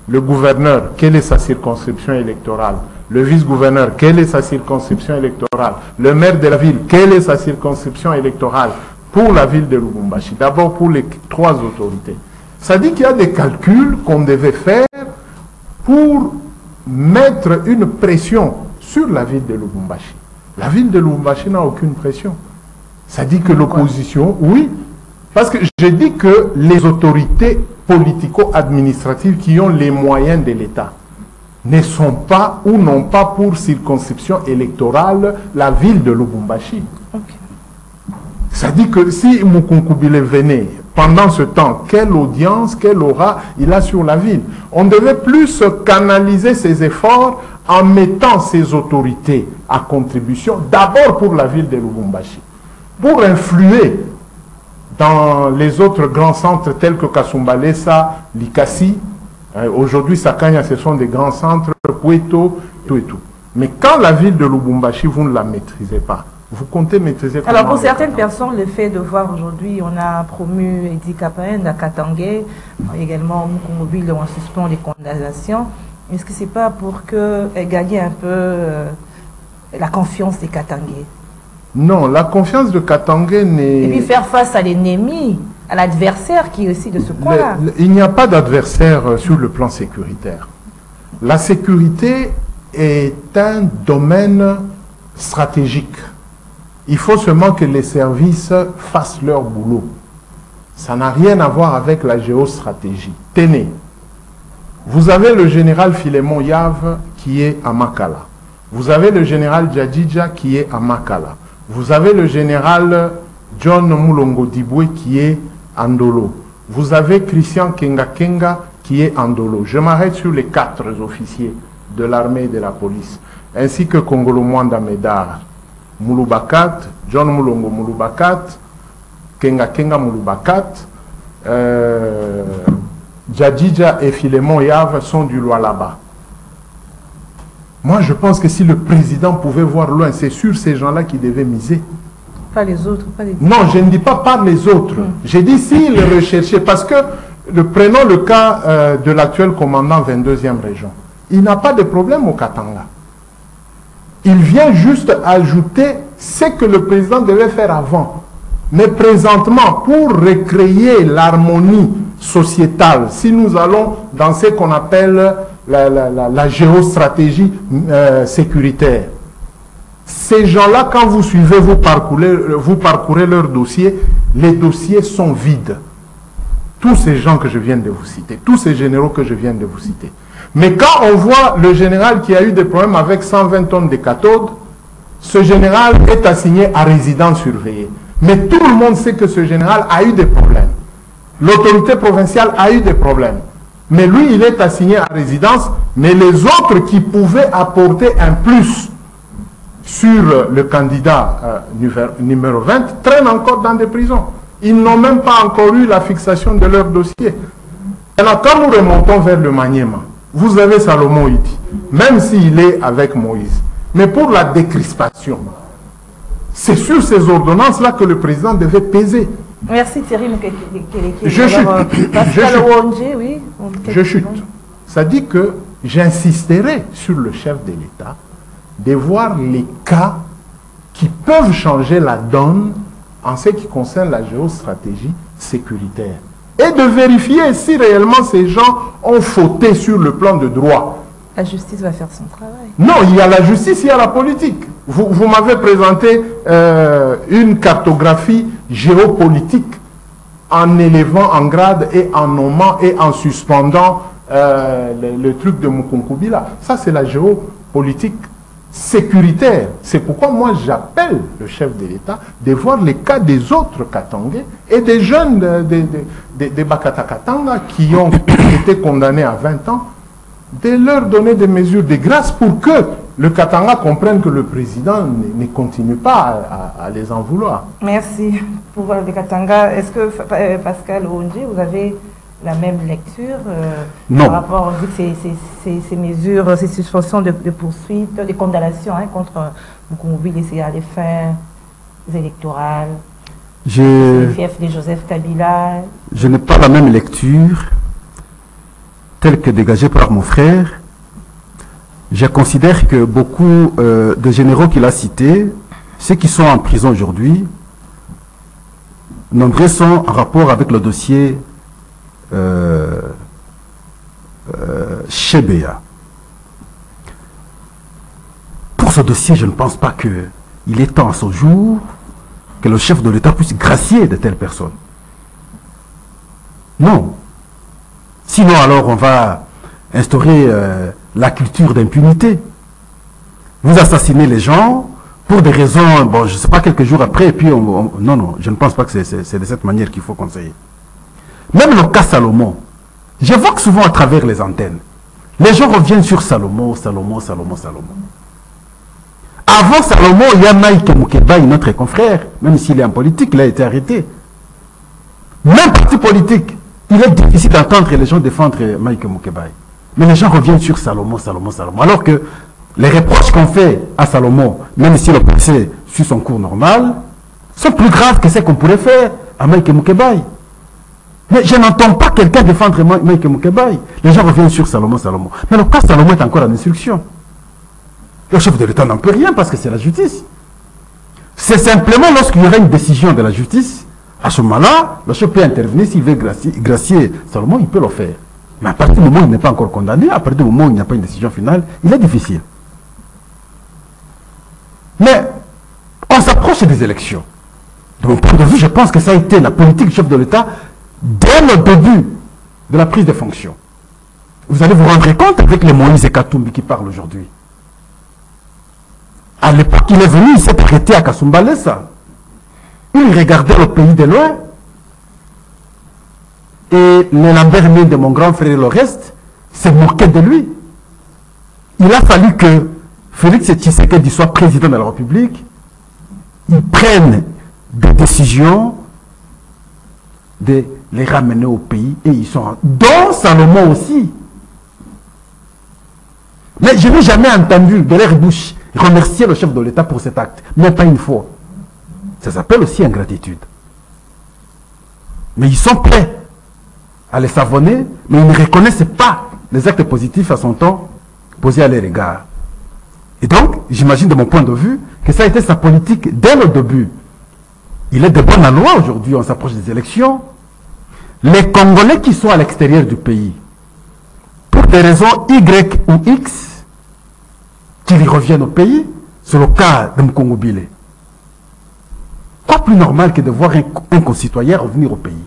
Le gouverneur, quelle est sa circonscription électorale? Le vice-gouverneur, quelle est sa circonscription électorale? Le maire de la ville, quelle est sa circonscription électorale pour la ville de Lubumbashi? D'abord pour les 3 autorités. Ça dit qu'il y a des calculs qu'on devait faire pour mettre une pression sur la ville de Lubumbashi. La ville de Lubumbashi n'a aucune pression. Ça dit que l'opposition, oui, parce que je dis que les autorités politico-administratives qui ont les moyens de l'État ne sont pas ou n'ont pas pour circonscription électorale la ville de Lubumbashi. Okay. Ça dit que si Mukunkubile venait, pendant ce temps, quelle audience, quelle aura il a sur la ville? On devait plus canaliser ses efforts en mettant ces autorités à contribution, d'abord pour la ville de Lubumbashi, pour influer dans les autres grands centres tels que Kasumbalesa, Likasi. Aujourd'hui, Sakanya, ce sont des grands centres, Pueto, tout et tout. Mais quand la ville de Lubumbashi, vous ne la maîtrisez pas, vous comptez maîtriser comment? Alors pour certaines personnes, le fait de voir aujourd'hui, on a promu Edi Kapaen à Katangé, également Mukumobile en suspend les condamnations. Est-ce que c'est pas pour gagner un peu la confiance des Katangais? Non, la confiance de Katangé n'est... Et puis faire face à l'ennemi, à l'adversaire qui est aussi de ce coin-là. Il n'y a pas d'adversaire sur le plan sécuritaire. La sécurité est un domaine stratégique. Il faut seulement que les services fassent leur boulot. Ça n'a rien à voir avec la géostratégie. Tenez, vous avez le général Philémon Yave qui est à Makala. Vous avez le général Djadidja qui est à Makala. Vous avez le général John Moulongo Diboué qui est à Ndolo. Vous avez Christian Kenga Kenga qui est à Ndolo. Je m'arrête sur les 4 officiers de l'armée et de la police, ainsi que Kongolo Mwanda Medar, Mouloubakat, John Moulongo Mouloubakat, Kenga Kenga Mouloubakat, Djadidja et Philémon Yave sont du Lualaba. Moi, je pense que si le président pouvait voir loin, c'est sur ces gens-là qu'il devait miser. Pas les autres, pas les autres. Non, je ne dis pas par les autres. J'ai dit s'il recherchait, parce que prenons le cas de l'actuel commandant 22e région. Il n'a pas de problème au Katanga. Il vient juste ajouter ce que le président devait faire avant. Mais présentement, pour recréer l'harmonie sociétale, si nous allons dans ce qu'on appelle la géostratégie sécuritaire, ces gens-là, quand vous suivez, vous parcourez leurs dossiers, les dossiers sont vides. Tous ces gens que je viens de vous citer, tous ces généraux que je viens de vous citer. Mais quand on voit le général qui a eu des problèmes avec 120 tonnes de cathodes, ce général est assigné à résidence surveillée. Mais tout le monde sait que ce général a eu des problèmes. L'autorité provinciale a eu des problèmes. Mais lui, il est assigné à résidence, mais les autres qui pouvaient apporter un plus sur le candidat numéro 20 traînent encore dans des prisons. Ils n'ont même pas encore eu la fixation de leur dossier. Alors, quand nous remontons vers le Maniema, vous avez Salomon Iti, même s'il est avec Moïse. Mais pour la décrispation, c'est sur ces ordonnances-là que le président devait peser. Merci Thierry. Je chute. Oui. Je chute. Ça dit que j'insisterai sur le chef de l'État de voir les cas qui peuvent changer la donne en ce qui concerne la géostratégie sécuritaire. Et de vérifier si réellement ces gens ont fauté sur le plan de droit. La justice va faire son travail. Non, il y a la justice, il y a la politique. Vous m'avez présenté une cartographie géopolitique en élevant en grade et en nommant et en suspendant le truc de Mukunkubila. Ça, c'est la géopolitique sécuritaire. C'est pourquoi moi, j'appelle le chef de l'État de voir les cas des autres Katangais et des jeunes des Bakata Katanga qui ont été condamnés à 20 ans, de leur donner des mesures de grâce pour que le Katanga comprenne que le président ne continue pas à les en vouloir. Merci. Pour le Katanga, est-ce que Pascal Ondji, vous avez la même lecture non. Par rapport à ces mesures, ces suspensions de poursuites, des condamnations contre Mukunkubile à des fins électorales, le fief de Joseph Kabila? Je n'ai pas la même lecture. tel que dégagé par mon frère, je considère que beaucoup de généraux qu'il a cités, ceux qui sont en prison aujourd'hui, nombreux sont en rapport avec le dossier Chebea. Pour ce dossier, je ne pense pas qu'il est temps à ce jour que le chef de l'État puisse gracier de telles personnes. Non. Sinon, alors, on va instaurer la culture d'impunité. Vous assassinez les gens pour des raisons, bon, je ne sais pas, quelques jours après, et puis non, non, je ne pense pas que c'est de cette manière qu'il faut conseiller. Même le cas Salomon, j'évoque souvent à travers les antennes. Les gens reviennent sur Salomon, Salomon, Salomon, Salomon. Avant Salomon, il y a Mike Moukebaï, notre confrère, même s'il est en politique, il a été arrêté. Même parti politique, il est difficile d'entendre les gens défendre Mike Moukebaï. Mais les gens reviennent sur Salomon, Salomon, Salomon. Alors que les reproches qu'on fait à Salomon, même si le procès suit son cours normal, sont plus graves que ce qu'on pourrait faire à Mike Moukebaï. Mais je n'entends pas quelqu'un défendre Mike Moukebaï. Les gens reviennent sur Salomon, Salomon. Mais le cas Salomon est encore en instruction. Le chef de l'État n'en peut rien parce que c'est la justice. C'est simplement lorsqu'il y aura une décision de la justice, à ce moment-là, le chef peut intervenir. S'il veut gracier Salomon, il peut le faire. Mais à partir du moment où il n'est pas encore condamné, à partir du moment où il n'y a pas une décision finale, il est difficile. Mais on s'approche des élections. De mon point de vue, je pense que ça a été la politique du chef de l'État dès le début de la prise de fonction. Vous allez vous rendre compte avec les Moïse et Katumbi qui parlent aujourd'hui. À l'époque, il est venu, il s'est arrêté à Kasumbalesa. Il regardait le pays de loin. Et les Lambert Mine de mon grand frère et le reste se moquaient de lui. Il a fallu que Félix Tshisekedi soit président de la République. Ils prennent des décisions de les ramener au pays et ils sont... Dont Salomon aussi. Mais je n'ai jamais entendu de leur bouche remercier le chef de l'État pour cet acte. Même pas une fois. Ça s'appelle aussi ingratitude. Mais ils sont prêts à les savonner, mais ils ne reconnaissent pas les actes positifs à son temps posés à leur égard. Et donc, j'imagine de mon point de vue que ça a été sa politique dès le début. Il est de bonne loi aujourd'hui, on s'approche des élections. Les Congolais qui sont à l'extérieur du pays, pour des raisons Y ou X, qu'ils reviennent au pays, c'est le cas de Mkongobile. Quoi plus normal que de voir un concitoyen revenir au pays?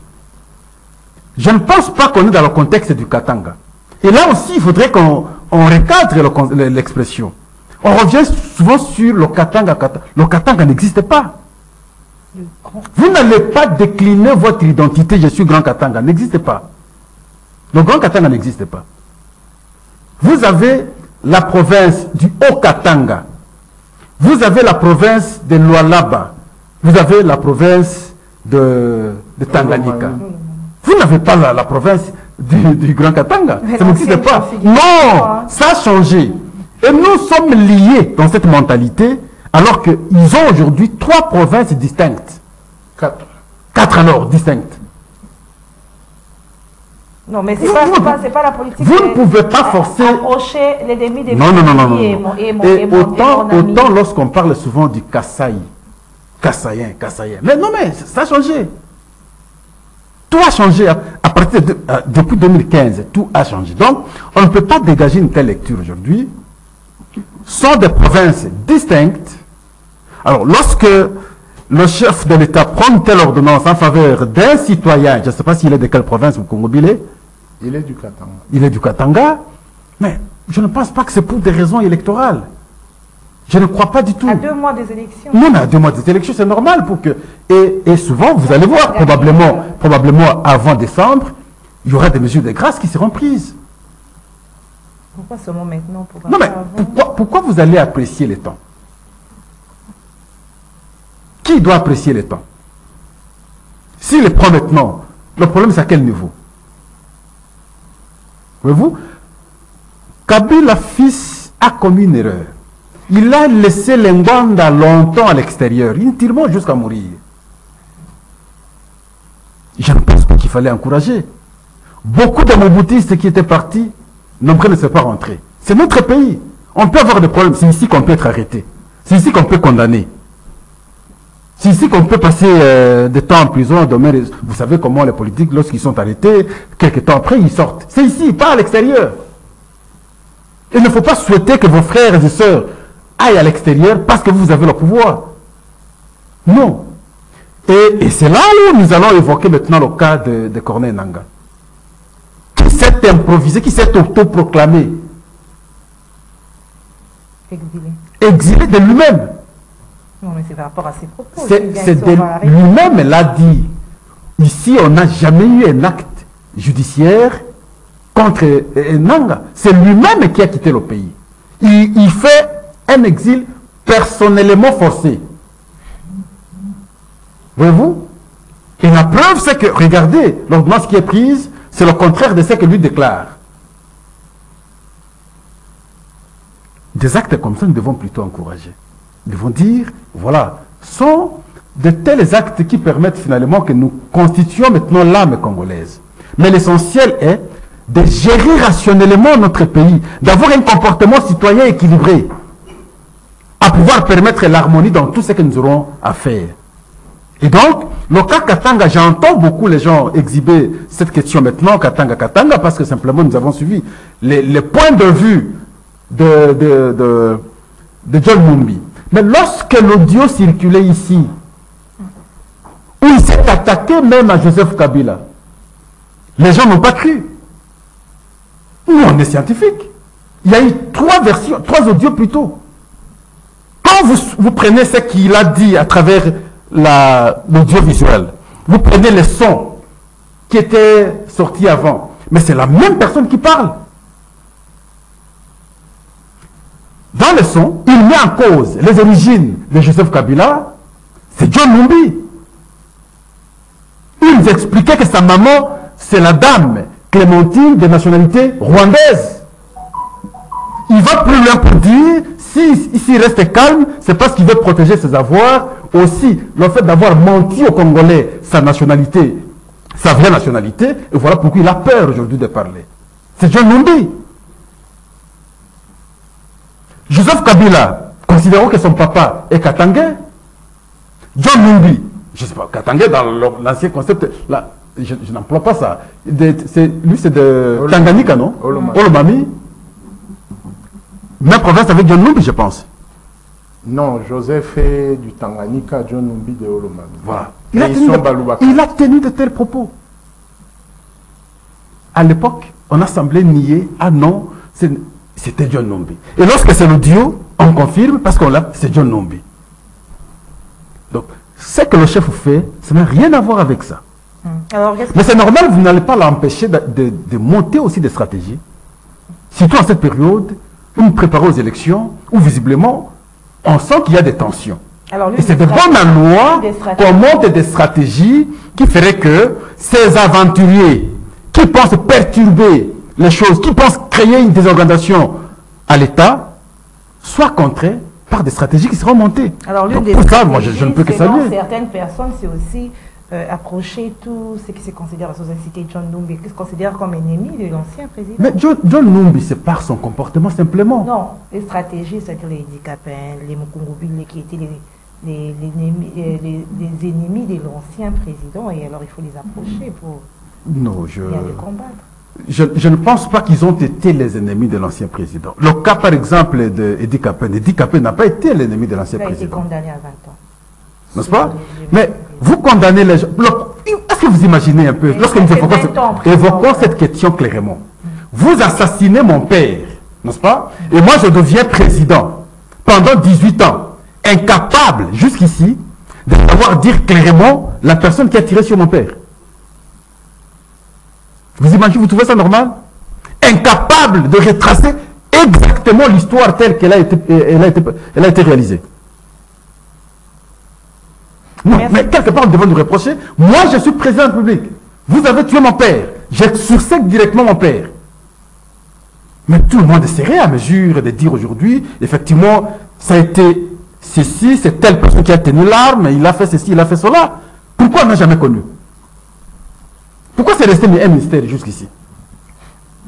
Je ne pense pas qu'on est dans le contexte du Katanga. Et là aussi, il faudrait qu'on recadre l'expression. On revient souvent sur le Katanga. Le Katanga n'existe pas. Vous n'allez pas décliner votre identité, je suis Grand Katanga. N'existe pas. Le Grand Katanga n'existe pas. Vous avez la province du Haut-Katanga. Vous avez la province de Lualaba. Vous avez la province de Tanganyika. Vous n'avez pas la province du Grand Katanga. Ça n'existe pas. Non, ça a changé. Et nous sommes liés dans cette mentalité, alors qu'ils ont aujourd'hui 3 provinces distinctes. 4 alors distinctes. Non, mais c'est pas la politique. Vous ne pouvez pas forcer. Approcher l'ennemi des non. Et autant lorsqu'on parle souvent du Kasaï. Kassaïen. Mais non, mais ça a changé. Tout a changé depuis 2015. Tout a changé. Donc, on ne peut pas dégager une telle lecture aujourd'hui. Sont des provinces distinctes. Alors, lorsque le chef de l'État prend une telle ordonnance en faveur d'un citoyen, je ne sais pas s'il est de quelle province ou Congobile. Il est du Katanga. Il est du Katanga. Mais je ne pense pas que c'est pour des raisons électorales. Je ne crois pas du tout. À 2 mois des élections. Non, mais à 2 mois des élections, c'est normal pour que... Et souvent, vous allez voir, probablement avant décembre, il y aura des mesures de grâce qui seront prises. Pourquoi seulement maintenant? Non, mais pourquoi vous allez apprécier les temps? Qui doit apprécier les temps? S'il les prend maintenant, le problème c'est à quel niveau? Voyez-vous, Kabila fils a commis une erreur. Il a laissé l'Engwanda longtemps à l'extérieur, inutilement jusqu'à mourir. Je ne pense pas qu'il fallait encourager. Beaucoup de Mobutistes qui étaient partis, nombreux ne sont pas rentrés. C'est notre pays. On peut avoir des problèmes. C'est ici qu'on peut être arrêté. C'est ici qu'on peut condamner. C'est ici qu'on peut passer des temps en prison. Vous savez comment les politiques, lorsqu'ils sont arrêtés, quelques temps après, ils sortent. C'est ici, pas à l'extérieur. Il ne faut pas souhaiter que vos frères et sœurs aillent à l'extérieur parce que vous avez le pouvoir. Non. Et c'est là où nous allons évoquer maintenant le cas de Corneille Nangaa, qui s'est improvisé, qui s'est autoproclamé exilé de lui-même. Non, mais c'est par rapport à ses propos. C'est de lui-même, l'a dit. Ici, on n'a jamais eu un acte judiciaire contre Nangaa. C'est lui-même qui a quitté le pays. Il fait un exil personnellement forcé. Voyez-vous? Et la preuve, c'est que, regardez, l'ordonnance qui est prise, c'est le contraire de ce que lui déclare. Des actes comme ça, nous devons plutôt encourager. Nous devons dire, voilà, sont de tels actes qui permettent finalement que nous constituions maintenant l'âme congolaise. Mais l'essentiel est de gérer rationnellement notre pays, d'avoir un comportement citoyen équilibré, à pouvoir permettre l'harmonie dans tout ce que nous aurons à faire. Et donc, le cas Katanga, j'entends beaucoup les gens exhiber cette question maintenant, Katanga, parce que simplement nous avons suivi les points de vue de John Numbi. Mais lorsque l'audio circulait ici, où il s'est attaqué même à Joseph Kabila, les gens n'ont pas cru. Nous, on est scientifiques. Il y a eu 3 versions, 3 audios plutôt. Quand vous prenez ce qu'il a dit à travers l'audiovisuel, vous prenez les sons qui étaient sortis avant, mais c'est la même personne qui parle. Dans le son, il met en cause les origines de Joseph Kabila, c'est John Numbi. Il expliquait que sa maman, c'est la dame Clémentine de nationalité rwandaise. Il va plus loin pour dire, s'il reste calme, c'est parce qu'il veut protéger ses avoirs. Aussi, le fait d'avoir menti aux Congolais sa nationalité, sa vraie nationalité, et voilà pourquoi il a peur aujourd'hui de parler. C'est John Numbi. Joseph Kabila, considérons que son papa est Katangais. John Numbi, je ne sais pas, Katangais dans l'ancien concept, là, je n'emploie pas ça. Lui, c'est de Tanganyika, non? Olomami. Même province avec John Numbi, je pense. Non, Joseph est du Tanganyika, John Numbi de Olomami. Voilà. Il a tenu de tels propos. À l'époque, on a semblé nier, ah non, c'était John Numbi. Et lorsque c'est l'audio, on confirme parce qu'on l'a, c'est John Numbi. Donc, ce que le chef fait, ça n'a rien à voir avec ça. Alors, mais c'est normal, vous n'allez pas l'empêcher de monter aussi des stratégies. Surtout en cette période où nous préparons aux élections, où visiblement, on sent qu'il y a des tensions. Alors, et c'est de bonne loi qu'on monte des stratégies qui feraient que ces aventuriers qui pensent perturber les choses, qui pensent créer une désorganisation à l'État, soient contrés par des stratégies qui seront montées. Alors, l'une des stratégies, moi, je ne peux que saluer. Certaines personnes, c'est aussi approcher tout ce qui se considère la société John Numbi, qui se considère comme ennemi de l'ancien président. Mais John Numbi, c'est par son comportement simplement. Non, les stratégies, c'est-à-dire les Dikapin, les Mukungubile, qui étaient les ennemis de l'ancien président, et alors il faut les approcher pour bien les combattre. Je ne pense pas qu'ils ont été les ennemis de l'ancien président. Le cas, par exemple, d'Edi Kapin. Edi Kapin n'a pas été l'ennemi de l'ancien président. Il a été condamné à 20 ans. N'est-ce pas? Mais vous condamnez les gens. Est-ce que vous imaginez un peu, lorsque nous évoquons cette question clairement, vous assassinez mon père, n'est-ce pas? Et moi, je deviens président pendant 18 ans, incapable, jusqu'ici, de savoir dire clairement la personne qui a tiré sur mon père. Vous imaginez, vous trouvez ça normal? Incapable de retracer exactement l'histoire telle qu'elle a été réalisée. Non, mais quelque part, nous devons nous reprocher. Moi, je suis président de la République. Vous avez tué mon père. J'exsursèque directement mon père. Mais tout le monde serait à mesure de dire aujourd'hui, effectivement, ça a été ceci, c'est telle personne qui a tenu l'arme, il a fait ceci, il a fait cela. Pourquoi on n'a jamais connu? Pourquoi c'est resté un mystère jusqu'ici?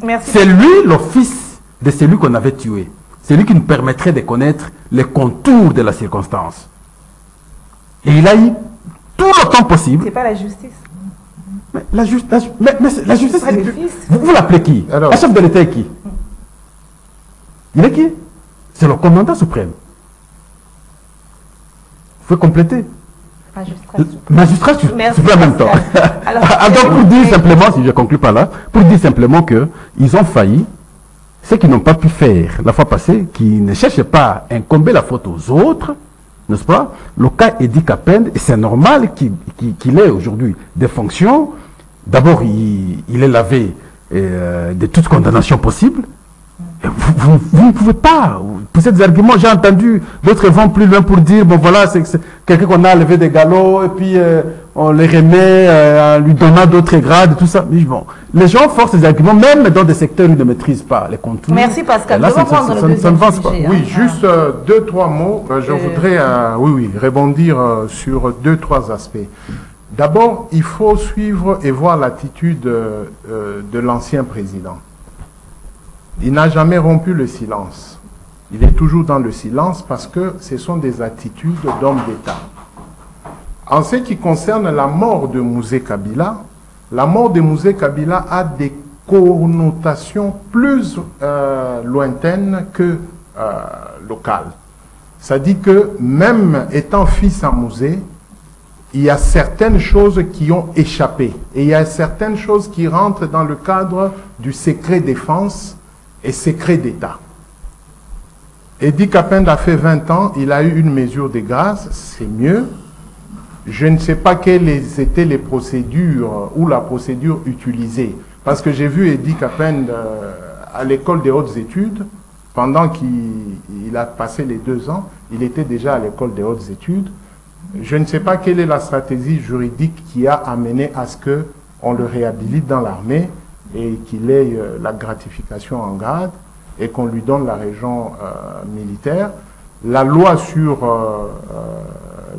Merci. C'est lui l'office de celui qu'on avait tué. C'est lui qui nous permettrait de connaître les contours de la circonstance. Et il a eu tout le temps possible. C'est pas la justice. Mais la justice, la justice, Pas le fils. vous l'appelez qui? Alors, Le chef de l'État est qui? Il est qui? C'est le commandant suprême. Vous pouvez compléter. Magistrat suprême en même temps. Alors pour dire simplement, si je conclue par là, pour dire simplement qu'ils ont failli, ce qu'ils n'ont pas pu faire la fois passée, qui ne cherchent pas à incomber la faute aux autres, n'est-ce pas? Le cas Edi Kapende, et c'est normal qu'il ait aujourd'hui des fonctions. D'abord, il est lavé de toute condamnation possible. Et vous ne pouvez pas. Pour ces arguments, j'ai entendu d'autres vont plus loin pour dire, bon voilà, c'est quelqu'un qu'on a levé des galops, et puis on les remet en lui donnant d'autres grades, tout ça. Mais bon, les gens forcent ces arguments, même dans des secteurs où ils ne maîtrisent pas les contours. Merci Pascal. Là, ça ne passe pas. Oui, juste deux, trois mots. Je voudrais rebondir sur deux, trois aspects. D'abord, il faut suivre et voir l'attitude de l'ancien président. Il n'a jamais rompu le silence. Il est toujours dans le silence parce que ce sont des attitudes d'homme d'État. En ce qui concerne la mort de Mouzé Kabila, la mort de Mouzé Kabila a des connotations plus lointaines que locales. Ça dit que même étant fils à Mouzé, il y a certaines choses qui ont échappé. Et il y a certaines choses qui rentrent dans le cadre du secret défense et secret d'État. Edi Kapende a fait 20 ans, il a eu une mesure de grâce, c'est mieux. Je ne sais pas quelles étaient les procédures ou la procédure utilisée. Parce que j'ai vu Edi Kapende à l'école des hautes études, pendant qu'il a passé les 2 ans, il était déjà à l'école des hautes études. Je ne sais pas quelle est la stratégie juridique qui a amené à ce qu'on le réhabilite dans l'armée et qu'il ait la gratification en grade et qu'on lui donne la région militaire. La loi sur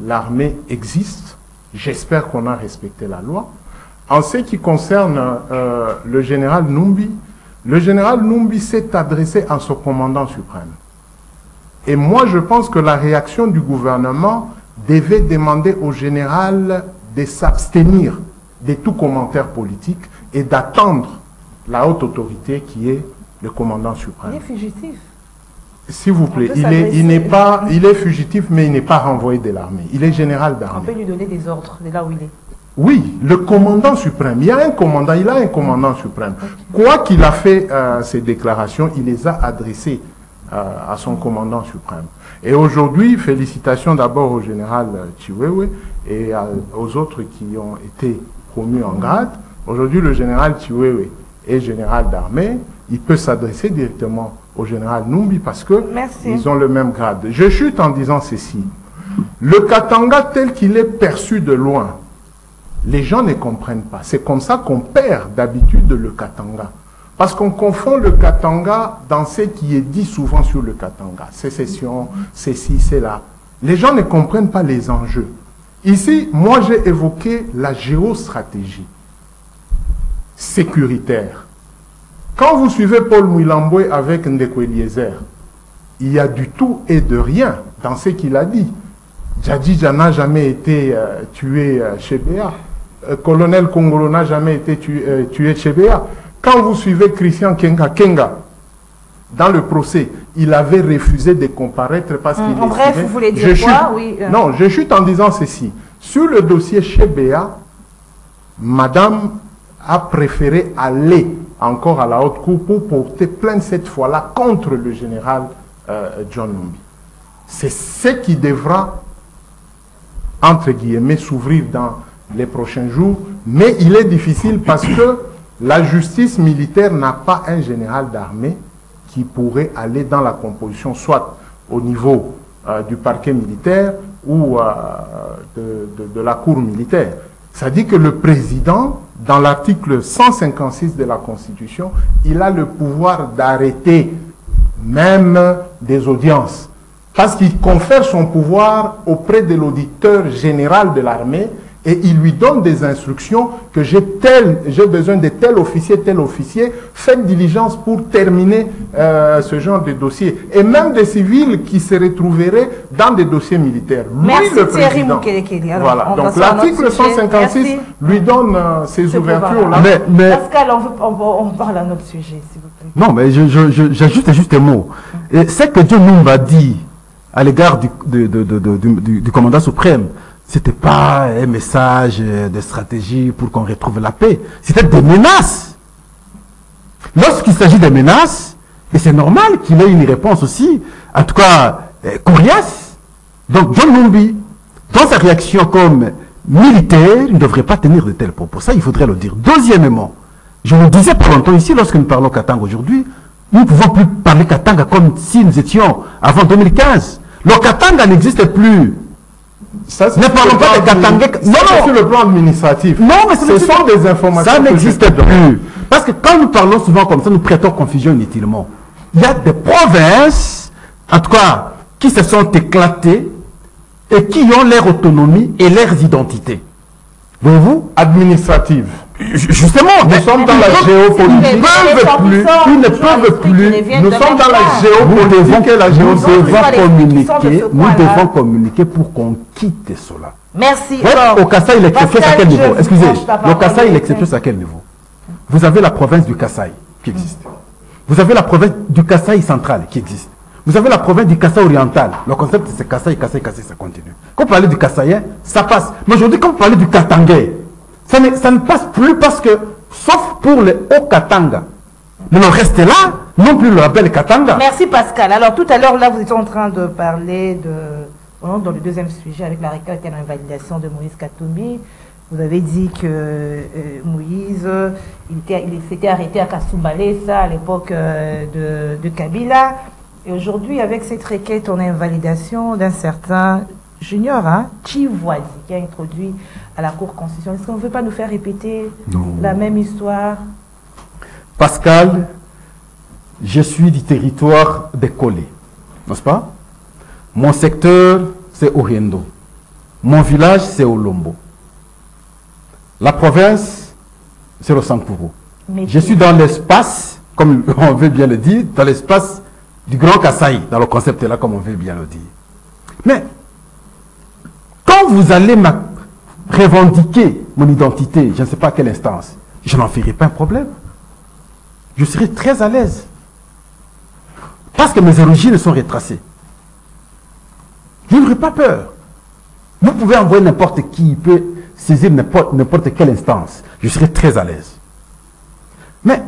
l'armée existe. J'espère qu'on a respecté la loi. En ce qui concerne le général Numbi s'est adressé à son commandant suprême. Et moi, je pense que la réaction du gouvernement devait demander au général de s'abstenir de tout commentaire politique et d'attendre la haute autorité qui est le commandant suprême. Il est fugitif. S'il vous plaît, il est fugitif, mais il n'est pas renvoyé de l'armée. Il est général d'armée. On peut lui donner des ordres de là où il est. Oui, le commandant suprême. Il a un commandant suprême. Okay. Quoi qu'il a fait ces déclarations, il les a adressées à son commandant suprême. Et aujourd'hui, félicitations d'abord au général Chiwewe et aux autres qui ont été promus en grade. Aujourd'hui, le général Chiwewe est général d'armée. Il peut s'adresser directement au général Numbi parce que ils ont le même grade. Je chute en disant ceci. Le Katanga tel qu'il est perçu de loin, les gens ne comprennent pas. C'est comme ça qu'on perd d'habitude le Katanga. Parce qu'on confond le Katanga dans ce qui est dit souvent sur le Katanga. Sécession, c'est ci, c'est là. Les gens ne comprennent pas les enjeux. Ici, moi j'ai évoqué la géostratégie sécuritaire. Quand vous suivez Paul Mouilamboué avec Ndeko Eliezer, il y a du tout et de rien dans ce qu'il a dit. Djadidja n'a jamais été tué chez Béa. Colonel Kongolo n'a jamais été tué chez Béa. Quand vous suivez Christian Kenga, dans le procès, il avait refusé de comparaître parce qu'il en bref, vous voulez dire quoi? Oui. Non, je chute en disant ceci. Sur le dossier chez Béa, Madame a préféré aller encore à la haute cour pour porter plainte cette fois-là contre le général John Numbi. C'est ce qui devra, entre guillemets, s'ouvrir dans les prochains jours, mais il est difficile parce que la justice militaire n'a pas un général d'armée qui pourrait aller dans la composition, soit au niveau du parquet militaire ou de la cour militaire. Ça dit que le président, dans l'article 156 de la Constitution, il a le pouvoir d'arrêter même des audiences. Parce qu'il confère son pouvoir auprès de l'auditeur général de l'armée Et il lui donne des instructions que j'ai besoin de tel officier, faites diligence pour terminer ce genre de dossier. Et même des civils qui se retrouveraient dans des dossiers militaires. Lui, merci le Thierry président. Moukelekele. Alors, Voilà. Donc l'article 156 lui donne ses ouvertures là. Mais Pascal, on parle à notre sujet, s'il vous plaît. non, mais j'ajoute juste un mot. Et ce que John Numba dit à l'égard du commandant suprême, c'était pas un message de stratégie pour qu'on retrouve la paix. C'était des menaces. Lorsqu'il s'agit de menaces, et c'est normal qu'il ait une réponse aussi, en tout cas coriace. Donc John Numbi, dans sa réaction comme militaire, il ne devrait pas tenir de tels propos. Ça, il faudrait le dire. Deuxièmement, je le disais pour longtemps ici, lorsque nous parlons Katanga aujourd'hui, nous ne pouvons plus parler Katanga comme si nous étions avant 2015. Le Katanga n'existe plus. Ça, Ne parlons pas de Katanga. Non, sur le plan administratif. Non, mais ce sont des informations. Ça que n'existe je te donne. plus. Parce que quand nous parlons souvent comme ça, nous prêtons confusion inutilement. Il y a des provinces, en tout cas, qui se sont éclatées et qui ont leur autonomie et leurs identités. Voyez-vous? Administrative. Justement, Nous sommes dans la géopolitique. Ils ne peuvent plus. Nous sommes dans la géopolitique et la géopolitique. Nous devons communiquer pour qu'on quitte cela. Merci. Ouais, Alors, au Kassai, il est excepté à quel Pascal, niveau? je Excusez, vous lâche la le parole. Kassai, il est excepté à quel niveau? Vous avez la province du Kassai qui existe. Vous avez la province du Kassai central qui existe. Vous avez la province du Kassai oriental. Le concept, c'est Kassai, ça continue. Quand vous parlez du Kassaïen, ça passe. Mais aujourd'hui, quand vous parlez du Katangais, ça ne passe plus parce que, sauf pour les Haut-Katanga. Mais le reste est là, non plus le label Katanga. Merci Pascal. Alors tout à l'heure, là, vous étiez en train de parler dans le deuxième sujet avec la récolte et l'invalidation de Moïse Katumbi. Vous avez dit que Moïse, il s'était arrêté à Kasumbalesa à l'époque de Kabila. Et aujourd'hui, avec cette requête en invalidation d'un certain junior, Chivoadi, qui a introduit à la Cour constitutionnelle, est-ce qu'on ne veut pas nous faire répéter la même histoire? Pascal, je suis du territoire des Collés, n'est-ce pas? Mon secteur, c'est Oriendo. Mon village, c'est Olombo. La province, c'est le Sankuru. Je suis dans l'espace, comme on veut bien le dire, dans l'espace du Grand Kassai, dans le concept là, comme on veut bien le dire. Mais, quand vous allez revendiquer mon identité, je ne sais pas à quelle instance, je n'en ferai pas un problème. Je serai très à l'aise. Parce que mes origines sont retracées. Je n'aurai pas peur. Vous pouvez envoyer n'importe qui, il peut saisir n'importe quelle instance. Je serai très à l'aise. Mais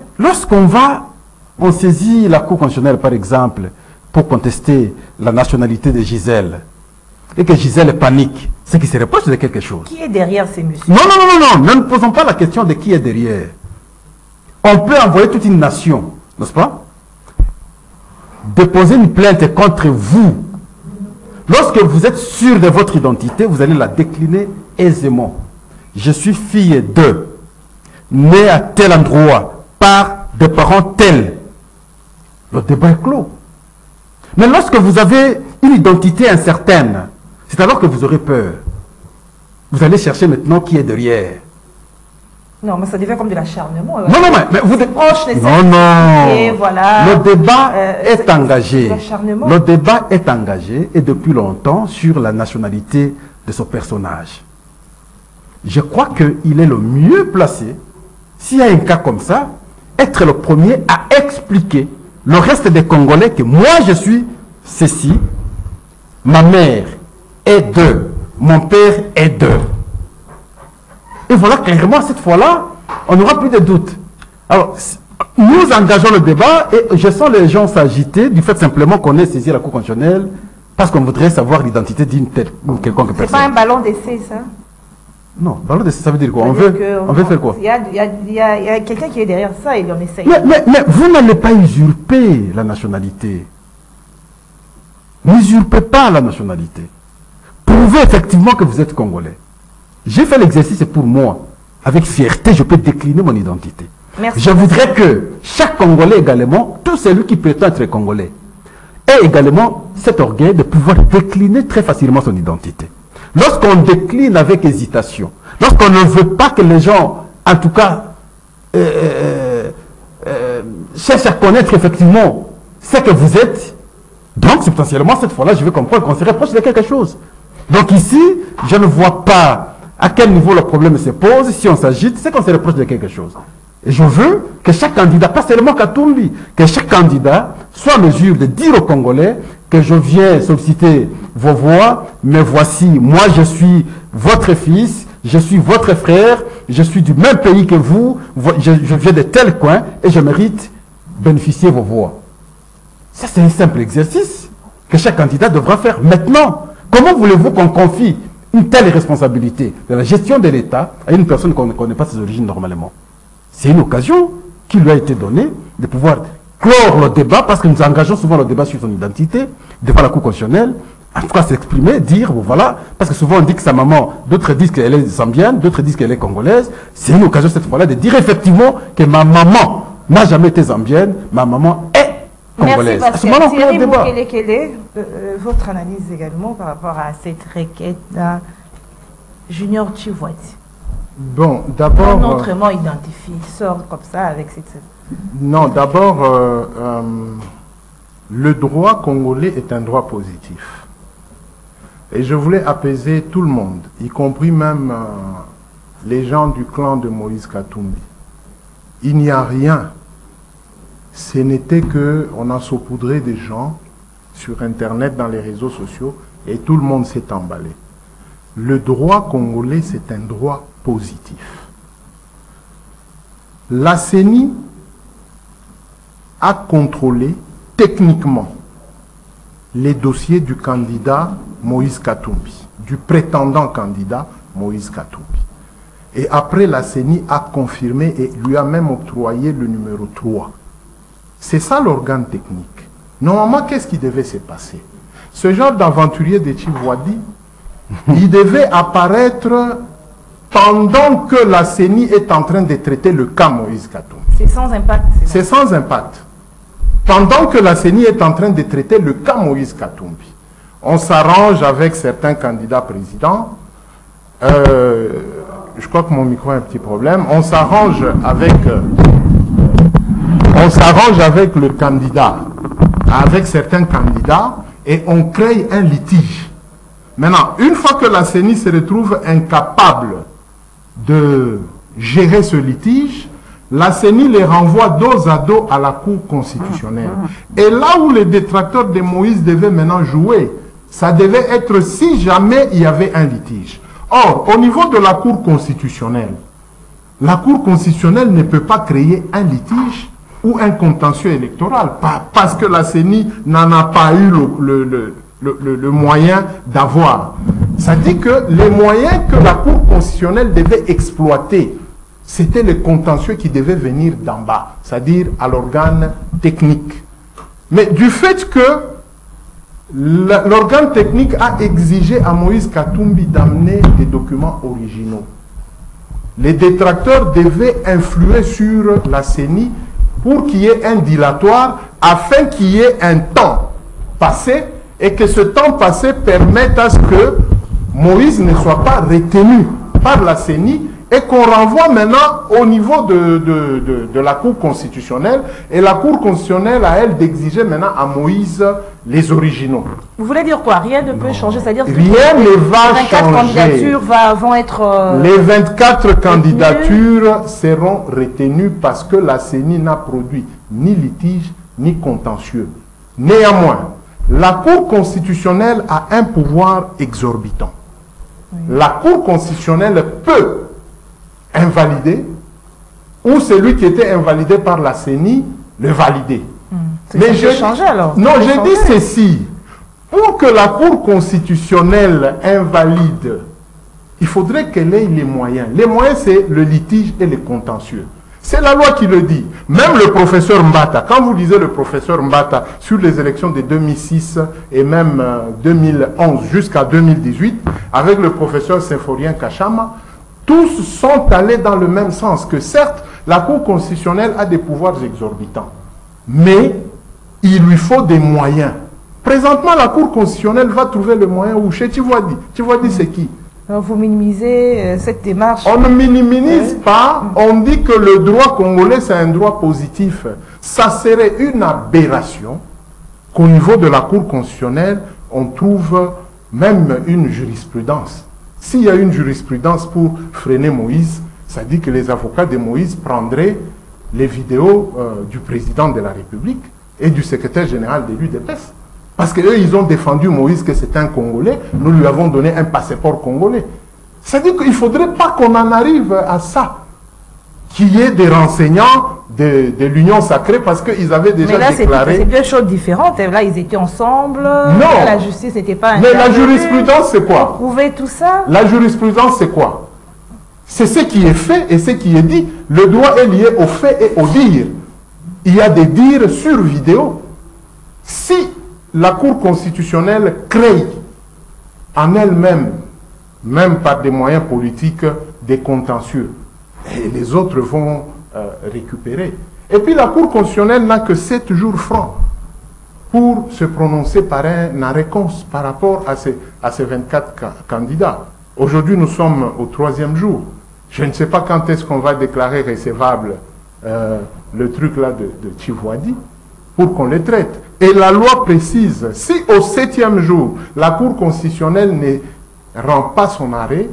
on saisit la Cour constitutionnelle, par exemple, pour contester la nationalité de Gisèle, et que Gisèle panique, c'est qu'il se reproche de quelque chose. Qui est derrière ces messieurs? Non, ne nous posons pas la question de qui est derrière. On peut envoyer toute une nation, n'est-ce pas, déposer une plainte contre vous. Lorsque vous êtes sûr de votre identité, vous allez la décliner aisément. Je suis fille de, née à tel endroit, par des parents tels. Le débat est clos. Mais lorsque vous avez une identité incertaine, c'est alors que vous aurez peur. Vous allez chercher maintenant qui est derrière. Non, mais ça devient comme de l'acharnement. Non, mais vous... proche, Non. Voilà. Le débat est engagé. L'acharnement. Le débat est engagé et depuis longtemps sur la nationalité de ce personnage. Je crois qu'il est le mieux placé, s'il y a un cas comme ça, être le premier à expliquer le reste des Congolais que moi je suis ceci, ma mère est d'eux, mon père est d'eux. Et voilà, clairement, cette fois-là, on n'aura plus de doute. Alors, nous engageons le débat et je sens les gens s'agiter du fait simplement qu'on ait saisi la Cour constitutionnelle parce qu'on voudrait savoir l'identité d'une telle ou quelconque personne. C'est pas un ballon d'essai, ça? Non, ballon d'essai, ça veut dire quoi? On veut faire quoi? Il y a quelqu'un qui est derrière ça et on essaye. Mais vous n'allez pas usurper la nationalité. N'usurpez pas la nationalité. Prouvez effectivement que vous êtes Congolais. J'ai fait l'exercice pour moi. Avec fierté, je peux décliner mon identité. Merci. Je voudrais que chaque Congolais également, tout celui qui prétend être Congolais, ait également cet orgueil de pouvoir décliner très facilement son identité. Lorsqu'on décline avec hésitation, Lorsqu'on ne veut pas que les gens, en tout cas, cherchent à connaître effectivement ce que vous êtes, donc substantiellement, cette fois-là, je vais comprendre qu'on se reproche de quelque chose. Donc ici, je ne vois pas à quel niveau le problème se pose. Si on s'agite, c'est qu'on se reproche de quelque chose. Et je veux que chaque candidat, pas seulement Katumbi, que chaque candidat soit en mesure de dire aux Congolais que je viens solliciter vos voix, mais voici, moi je suis votre fils, je suis votre frère, je suis du même pays que vous, je viens de tel coin et je mérite bénéficier vos voix. Ça, c'est un simple exercice que chaque candidat devra faire. Maintenant, comment voulez-vous qu'on confie une telle responsabilité de la gestion de l'État à une personne qu'on ne connaît pas ses origines normalement? C'est une occasion qui lui a été donnée de pouvoir clore le débat, parce que nous engageons souvent le débat sur son identité, devant la Cour constitutionnelle, en tout cas s'exprimer, dire, bon, voilà, parce que souvent on dit que sa maman, d'autres disent qu'elle est zambienne, d'autres disent qu'elle est congolaise. C'est une occasion cette fois-là de dire effectivement que ma maman n'a jamais été zambienne, ma maman est congolaise. Merci Pascal. Thierry Mukele, votre analyse également par rapport à cette requête d'un Junior Tchivoati. Bon, d'abord... Non autrement identifié, sort comme ça avec cette... Non, d'abord, le droit congolais est un droit positif. Et je voulais apaiser tout le monde, y compris même les gens du clan de Moïse Katumbi. Il n'y a rien. Ce n'était que on a saupoudré des gens sur Internet, dans les réseaux sociaux, et tout le monde s'est emballé. Le droit congolais, c'est un droit positif. La CENI a contrôlé techniquement les dossiers du candidat Moïse Katumbi, du prétendant candidat Moïse Katumbi. Et après, la CENI a confirmé et lui a même octroyé le numéro 3. C'est ça l'organe technique. Normalement, qu'est-ce qui devait se passer? Ce genre d'aventurier de Tchivoadi, il devait apparaître pendant que la CENI est en train de traiter le cas Moïse Katumbi. C'est sans impact. C'est sans impact. Pendant que la CENI est en train de traiter le cas Moïse Katumbi, on s'arrange avec certains candidats présidents. Je crois que mon micro a un petit problème. On s'arrange avec le candidat, avec certains candidats, et on crée un litige. Maintenant, une fois que la CENI se retrouve incapable de gérer ce litige, la CENI les renvoie dos à dos à la Cour constitutionnelle. Et là où les détracteurs de Moïse devaient maintenant jouer, ça devait être si jamais il y avait un litige. Or, au niveau de la Cour constitutionnelle ne peut pas créer un litige ou un contentieux électoral, parce que la CENI n'en a pas eu le moyen d'avoir. Ça dit que les moyens que la Cour constitutionnelle devait exploiter, c'était le contentieux qui devait venir d'en bas, c'est-à-dire à l'organe technique. Mais du fait que l'organe technique a exigé à Moïse Katumbi d'amener des documents originaux, les détracteurs devaient influer sur la CENI pour qu'il y ait un dilatoire, afin qu'il y ait un temps passé, et que ce temps passé permette à ce que Moïse ne soit pas retenu par la CENI, et qu'on renvoie maintenant au niveau de la Cour constitutionnelle, et la Cour constitutionnelle a elle d'exiger maintenant à Moïse les originaux. Vous voulez dire quoi? Rien ne peut changer, c'est-à-dire que rien ne va les 24 changer. candidatures vont être... les 24 candidatures seront retenues parce que la CENI n'a produit ni litige ni contentieux. Néanmoins, la Cour constitutionnelle a un pouvoir exorbitant. Oui. La Cour constitutionnelle peut invalider, ou celui qui était invalidé par la CENI le valider. Mais je changer alors. Non, je dis ceci. Pour que la Cour constitutionnelle invalide, il faudrait qu'elle ait les moyens. Les moyens, c'est le litige et le contentieux. C'est la loi qui le dit. Même le professeur Mbata, quand vous lisez le professeur Mbata sur les élections de 2006 et même 2011 jusqu'à 2018, avec le professeur Symphorien Kachama, tous sont allés dans le même sens, que certes, la Cour constitutionnelle a des pouvoirs exorbitants, mais il lui faut des moyens. Présentement, la Cour constitutionnelle va trouver le moyen où chez Tchivoadi. Tchivoadi, c'est qui? Donc, vous minimisez cette démarche. On ne minimise pas, on dit que le droit congolais, c'est un droit positif. Ça serait une aberration qu'au niveau de la Cour constitutionnelle, on trouve même une jurisprudence. S'il y a une jurisprudence pour freiner Moïse, ça dit que les avocats de Moïse prendraient les vidéos du président de la République et du secrétaire général de l'UDPS. Parce qu'eux, ils ont défendu Moïse que c'est un Congolais, nous lui avons donné un passeport congolais. C'est-à-dire qu'il ne faudrait pas qu'on en arrive à ça, qu'il y ait des renseignants de l'Union sacrée parce qu'ils avaient déjà déclaré... C'est deux choses différentes. Là, ils étaient ensemble. Non. La justice n'était pas... Mais la jurisprudence, c'est quoi? Prouver tout ça. La jurisprudence, c'est quoi? C'est ce qui est fait et ce qui est dit. Le droit est lié au fait et au dire. Il y a des dires sur vidéo. Si la Cour constitutionnelle crée en elle-même, même par des moyens politiques, des contentieux, et les autres vont récupérer. Et puis la Cour constitutionnelle n'a que 7 jours francs pour se prononcer par un arrêt par rapport à ces 24 candidats. Aujourd'hui, nous sommes au 3e jour. Je ne sais pas quand est-ce qu'on va déclarer recevable le truc là de Tshisekedi pour qu'on les traite. Et la loi précise, si au 7e jour, la Cour constitutionnelle ne rend pas son arrêt,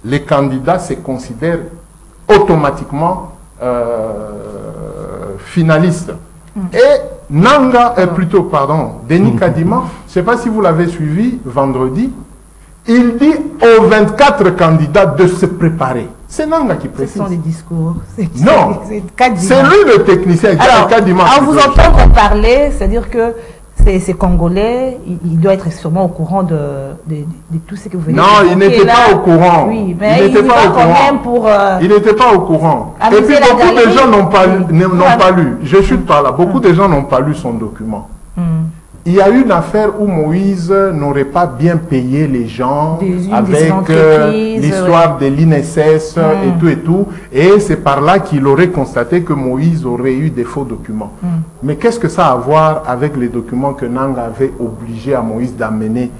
les candidats se considèrent automatiquement finalistes. Et Denis Kadima, je ne sais pas si vous l'avez suivi vendredi, il dit aux 24 candidats de se préparer. C'est Nanga qui précise. Ce sont des discours. Non, c'est lui le technicien. Alors, en vous entendant parler, c'est-à-dire que ces Congolais, il doit être sûrement au courant de tout ce que vous venez de dire. Non, il n'était pas au courant. Oui, mais il n'était pas au courant. Il n'était pas au courant. Et puis beaucoup de gens n'ont pas lu. Je chute par là. Beaucoup de gens n'ont pas lu son document. Il y a eu une affaire où Moïse n'aurait pas bien payé les gens avec l'histoire de l'INSS et tout. Et c'est par là qu'il aurait constaté que Moïse aurait eu des faux documents. Mais qu'est-ce que ça a à voir avec les documents que Nanga avait obligé à Moïse d'amener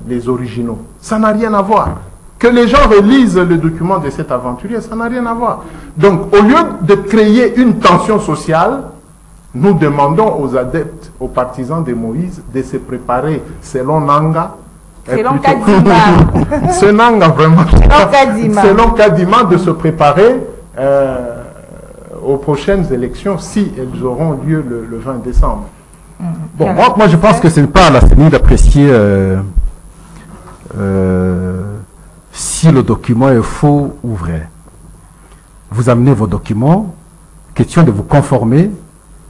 les originaux? Ça n'a rien à voir. Que les gens relisent le document de cet aventurier, ça n'a rien à voir. Donc, au lieu de créer une tension sociale, nous demandons aux adeptes, aux partisans de Moïse, de se préparer selon Nanga. Selon Kadima. C'est Nanga vraiment. Selon Kadima, de se préparer aux prochaines élections, si elles auront lieu le 20 décembre. Bon, moi je pense que ce n'est pas à la CENI d'apprécier si le document est faux ou vrai. Vous amenez vos documents, question de vous conformer,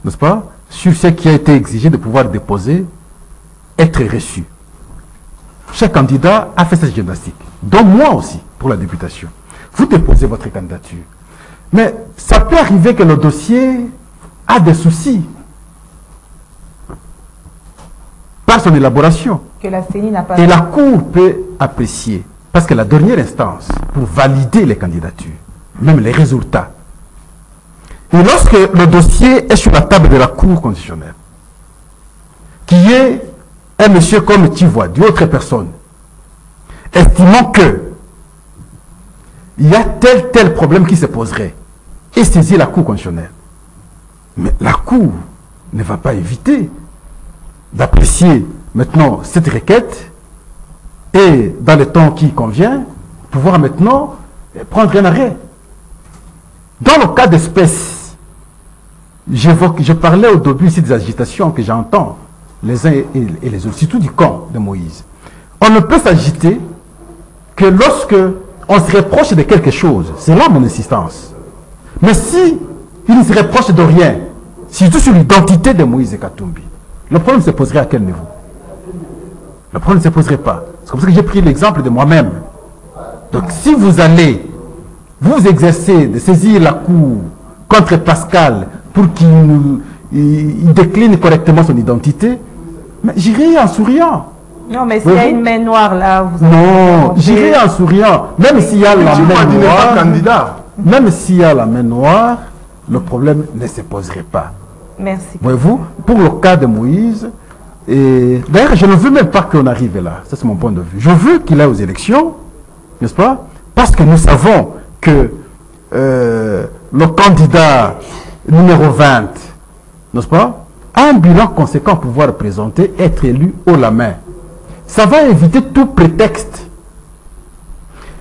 n'est-ce pas, sur ce qui a été exigé de pouvoir déposer, être reçu. Chaque candidat a fait cette gymnastique, dont moi aussi, pour la députation. Vous déposez votre candidature. Mais ça peut arriver que le dossier a des soucis par son élaboration. Que la CENI n'a pas. Et la Cour peut apprécier, parce que la dernière instance, pour valider les candidatures, même les résultats, et lorsque le dossier est sur la table de la Cour constitutionnelle, qui est un monsieur comme Tshisekedi, d'autres personnes, estimant que il y a tel problème qui se poserait, et saisir la Cour constitutionnelle. Mais la Cour ne va pas éviter d'apprécier maintenant cette requête et dans le temps qui convient, pouvoir maintenant prendre un arrêt. Dans le cas d'espèce, je parlais au début ici des agitations que j'entends les uns et les autres, surtout du camp de Moïse. On ne peut s'agiter que lorsque on se reproche de quelque chose. C'est là mon insistance. Mais si il ne se reproche de rien, surtout sur l'identité de Moïse Katumbi, le problème se poserait à quel niveau? Le problème ne se poserait pas. C'est comme ça que j'ai pris l'exemple de moi-même. Donc si vous allez vous exercer de saisir la Cour contre Pascal pour qu'il décline correctement son identité, mais j'irai en souriant. Non, mais s'il y a une main noire là, vous non, j'irai en souriant. Même s'il y a la main noire, même s'il y a la main noire, le problème ne se poserait pas. Merci. Voyez-vous, pour le cas de Moïse, Et d'ailleurs, je ne veux même pas qu'on arrive là. Ça, c'est mon point de vue. Je veux qu'il aille aux élections, n'est-ce pas? Parce que nous savons que le candidat numéro 20, n'est-ce pas, a un bilan conséquent pour pouvoir présenter, être élu haut la main. Ça va éviter tout prétexte.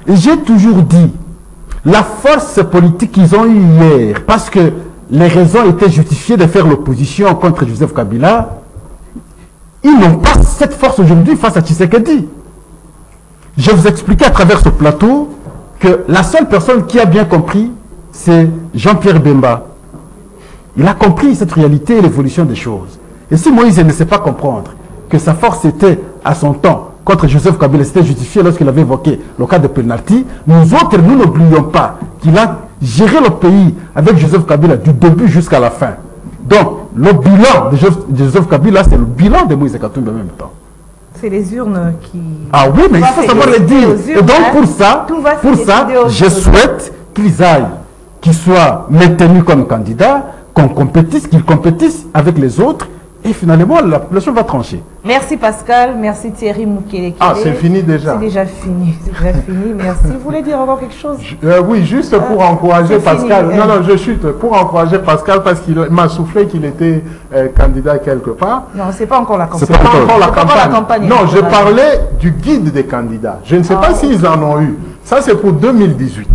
Et j'ai toujours dit, la force politique qu'ils ont eue hier, parce que les raisons étaient justifiées de faire l'opposition contre Joseph Kabila, ils n'ont pas cette force aujourd'hui face à Tshisekedi. Je vous expliquais à travers ce plateau que la seule personne qui a bien compris, c'est Jean-Pierre Bemba. Il a compris cette réalité et l'évolution des choses. Et si Moïse ne sait pas comprendre que sa force était à son temps contre Joseph Kabila, c'était justifié lorsqu'il avait évoqué le cas de penalty, nous autres, nous n'oublions pas qu'il a géré le pays avec Joseph Kabila du début jusqu'à la fin. Donc, le bilan de Joseph Kabila, c'est le bilan de Moïse Katumbi en même temps. C'est les urnes qui... Ah oui, mais il faut savoir le dire. Et donc, pour ça, je souhaite qu'ils aillent, qu'ils soient maintenus comme candidats, qu'ils compétissent avec les autres, et finalement, la population va trancher. Merci Pascal, merci Thierry Mukele. Ah, c'est fini déjà. C'est déjà fini, merci. Vous voulez dire encore quelque chose? Oui, juste pour encourager Pascal. Fini, non, je chute. Pour encourager Pascal, parce qu'il m'a soufflé qu'il était candidat quelque part. Non, c'est pas encore la campagne. C'est pas encore la campagne. Non, je parlais du guide des candidats. Je ne sais pas s'ils en ont eu. Ça, c'est pour 2018.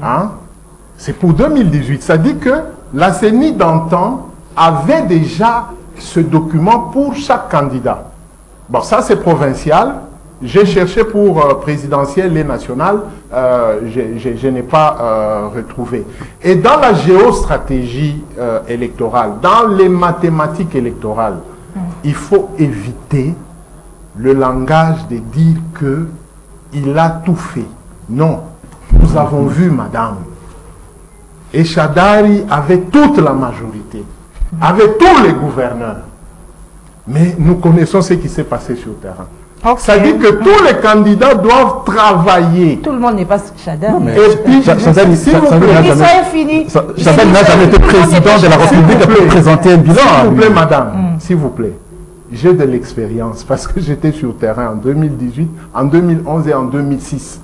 Hein? C'est pour 2018. Ça dit que la CENI d'antan avait déjà ce document pour chaque candidat. Bon, ça c'est provincial. J'ai cherché pour présidentiel et national. Je n'ai pas retrouvé. Et dans la géostratégie électorale, dans les mathématiques électorales, il faut éviter le langage de dire que il a tout fait. Non. Nous avons vu, madame. Et Chadari avait toute la majorité, avait tous les gouverneurs. Mais nous connaissons ce qui s'est passé sur le terrain. Okay. Ça dit que tous les candidats doivent travailler. Tout le monde n'est pas Chadari. Et puis, Chadari n'a jamais été président de la République pour présenter un bilan. S'il vous plaît, madame, s'il vous plaît. J'ai de l'expérience parce que j'étais sur le terrain en 2018, en 2011 et en 2006.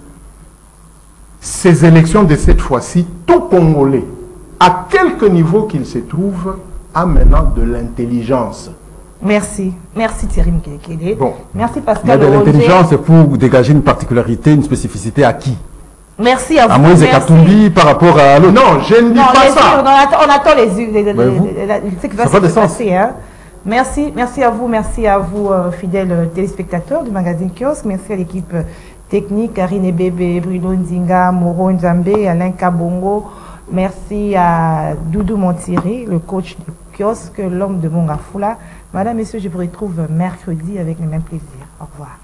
Ces élections de cette fois-ci, tout Congolais, à quelque niveau qu'il se trouve, a maintenant de l'intelligence. Merci. Merci Thierry Mukele. Bon. Merci Pascal. Mais de l'intelligence pour dégager une particularité, une spécificité à qui? Merci à vous. À Moïse Katumbi par rapport à l'autre. Non, je ne dis pas ça. On attend ce qui va se passer. Hein. Merci à vous, fidèles téléspectateurs du magazine Kiosque. Merci à l'équipe technique, Karine Bébé, Bruno Nzinga, Moro Nzambe, Alain Kabongo. Merci à Doudou Montiri, le coach du kiosque, l'homme de Mongafula. Madame, messieurs, je vous retrouve mercredi avec le même plaisir. Au revoir.